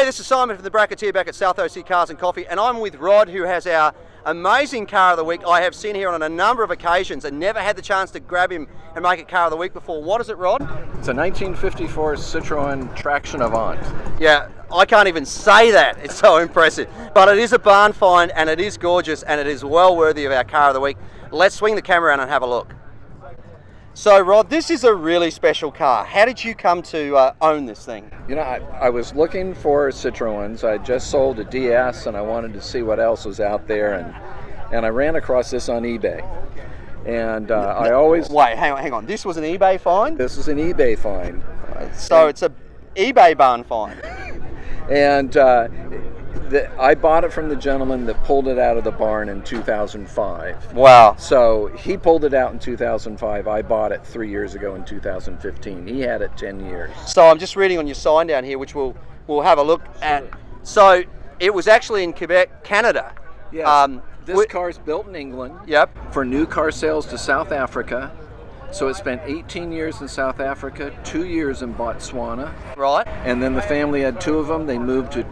Hey, this is Simon from the Bracketeer back at South OC Cars and Coffee, and I'm with Rod, who has our amazing car of the week. I have seen here on a number of occasions and never had the chance to grab him and make it car of the week before. What is it, Rod? It's a 1954 Citreon Traction Avant. Yeah, I can't even say that. It's so impressive. But it is a barn find, and it is gorgeous, and it is well worthy of our car of the week. Let's swing the camera around and have a look. So, Rod, this is a really special car. How did you come to own this thing? You know, I was looking for Citroens. I just sold a DS and I wanted to see what else was out there, and I ran across this on eBay. And I always... Wait, hang on. This was an eBay find? This was an eBay find. So it's a eBay barn find. And I bought it from the gentleman that pulled it out of the barn in 2005. Wow. So he pulled it out in 2005. I bought it 3 years ago in 2015. He had it 10 years. So I'm just reading on your sign down here, which we'll have a look at. So it was actually in Quebec, Canada. Yes. This car's built in England. Yep. For new car sales to South Africa. So it spent 18 years in South Africa, 2 years in Botswana. Right. And then the family had two of them. They moved to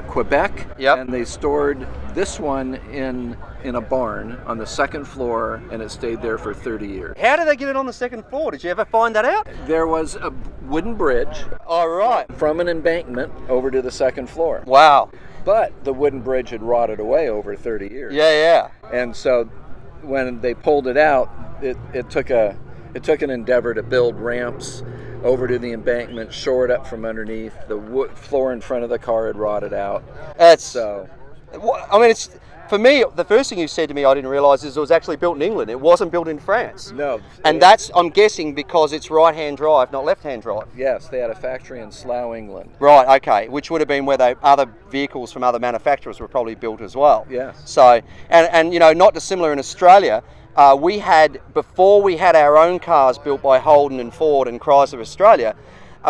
Quebec. Yep. And they stored this one in a barn on the second floor, and it stayed there for 30 years. How did they get it on the second floor? Did you ever find that out? There was a wooden bridge. All right. From an embankment over to the second floor. Wow. But the wooden bridge had rotted away over 30 years. Yeah. And so when they pulled it out, it took an endeavor to build ramps over to the embankment, shore it up from underneath. The wood floor in front of the car had rotted out. It's for me, the first thing you said to me I didn't realise is it was actually built in England. It wasn't built in France. No. And that's, I'm guessing, because it's right-hand drive, not left-hand drive. Yes, they had a factory in Slough, England. Right, okay, which would have been where other vehicles from other manufacturers were probably built as well. Yes. So, and you know, not dissimilar in Australia, before we had our own cars built by Holden and Ford and Chrysler Australia,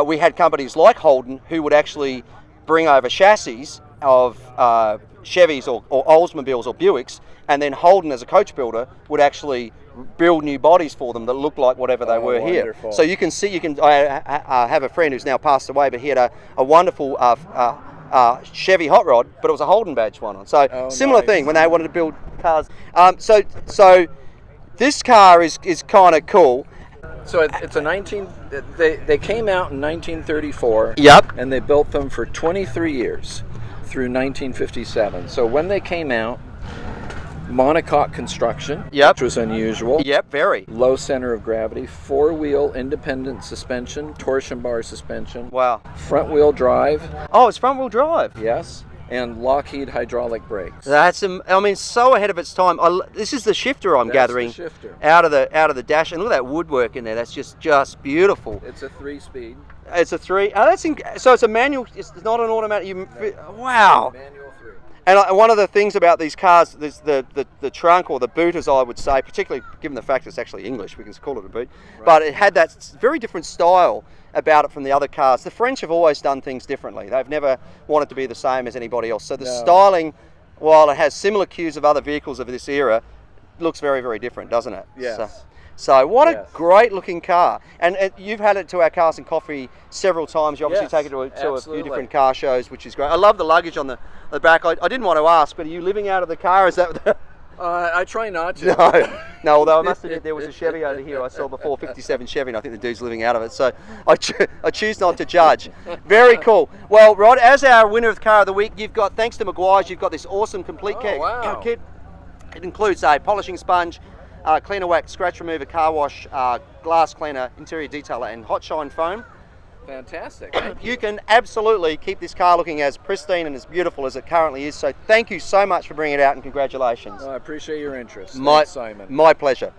we had companies like Holden who would actually bring over chassis of Chevys or Oldsmobiles or Buicks, and then Holden as a coach builder would actually build new bodies for them that looked like whatever they were wonderful. here. So you can see, I have a friend who's now passed away, but he had a wonderful Chevy hot rod, but it was a Holden badge one on. So similar thing when they wanted to build cars. So this car is kind of cool. So it's they came out in 1934. Yep. And they built them for 23 years through 1957. So when they came out, monocoque construction, which was unusual. Yep, very. Low center of gravity, four-wheel independent suspension, torsion bar suspension. Wow. Front-wheel drive. Oh, it's front-wheel drive. Yes. And Lockheed hydraulic brakes. That's, so ahead of its time. This is the shifter I'm gathering. The shifter. Out of the dash, and look at that woodwork in there. That's just beautiful. It's a 3-speed. It's a 3. Oh, so it's a manual. It's not an automatic. Wow. Manual 3. And one of the things about these cars, the trunk or the boot, as I would say, particularly given the fact it's actually English, we can call it a boot, right. But it had that very different style about it from the other cars. The French have always done things differently. They've never wanted to be the same as anybody else. So the styling, while it has similar cues of other vehicles of this era, looks very, very different, doesn't it? Yes. So what a great looking car. And you've had it to our Cars and Coffee several times. You obviously take it to a few different car shows, which is great. I love the luggage on the back. I didn't want to ask, but are you living out of the car? Is that... I try not to. No, although I must admit there was a Chevy over here I saw before, 57 Chevy, and I think the dude's living out of it. So I choose not to judge. Very cool. Well, Rod, as our winner of the Car of the Week, you've got, thanks to Maguire's, you've got this awesome complete kit. It includes a polishing sponge, cleaner wax, scratch remover, car wash, glass cleaner, interior detailer, and hot shine foam. Fantastic. You can absolutely keep this car looking as pristine and as beautiful as it currently is. So thank you so much for bringing it out, and congratulations. Well, I appreciate your interest. Thanks, Simon. My pleasure.